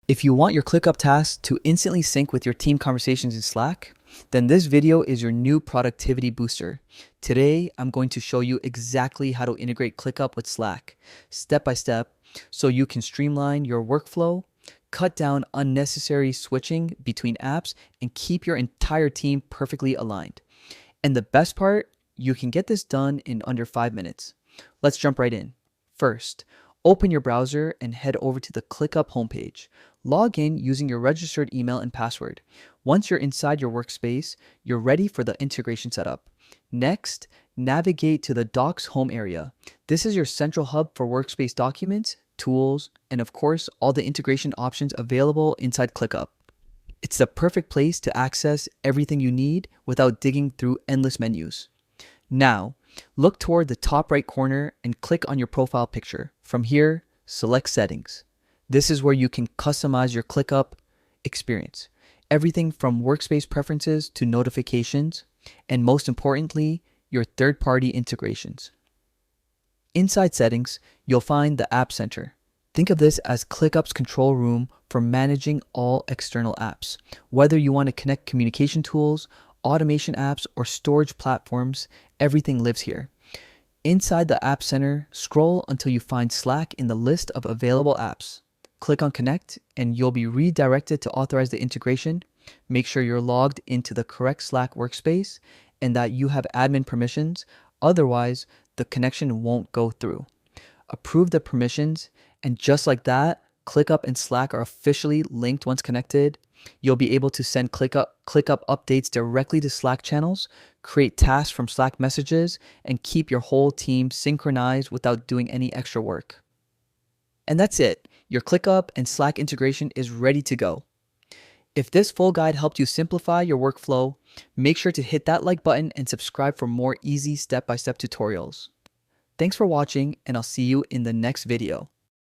If you want your ClickUp tasks to instantly sync with your team conversations in Slack, then this video is your new productivity booster. Today, I'm going to show you exactly how to integrate ClickUp with Slack, step by step, so you can streamline your workflow, cut down unnecessary switching between apps, and keep your entire team perfectly aligned. And the best part, you can get this done in under 5 minutes. Let's jump right in. First, open your browser and head over to the ClickUp homepage. Log in using your registered email and password. Once you're inside your workspace, you're ready for the integration setup. Next, navigate to the Docs home area. This is your central hub for workspace documents, tools, and of course, all the integration options available inside ClickUp. It's the perfect place to access everything you need without digging through endless menus. Now, look toward the top right corner and click on your profile picture. From here, select Settings. This is where you can customize your ClickUp experience. Everything from workspace preferences to notifications, and most importantly, your third-party integrations. Inside Settings, you'll find the App Center. Think of this as ClickUp's control room for managing all external apps. Whether you want to connect communication tools, automation apps, or storage platforms, everything lives here. Inside the App Center, scroll until you find Slack in the list of available apps. Click on Connect, and you'll be redirected to authorize the integration. Make sure you're logged into the correct Slack workspace and that you have admin permissions. Otherwise, the connection won't go through. Approve the permissions, and just like that, ClickUp and Slack are officially linked once connected. You'll be able to send ClickUp updates directly to Slack channels, create tasks from Slack messages, and keep your whole team synchronized without doing any extra work. And that's it. Your ClickUp and Slack integration is ready to go. If this full guide helped you simplify your workflow, make sure to hit that like button and subscribe for more easy step-by-step tutorials. Thanks for watching, and I'll see you in the next video.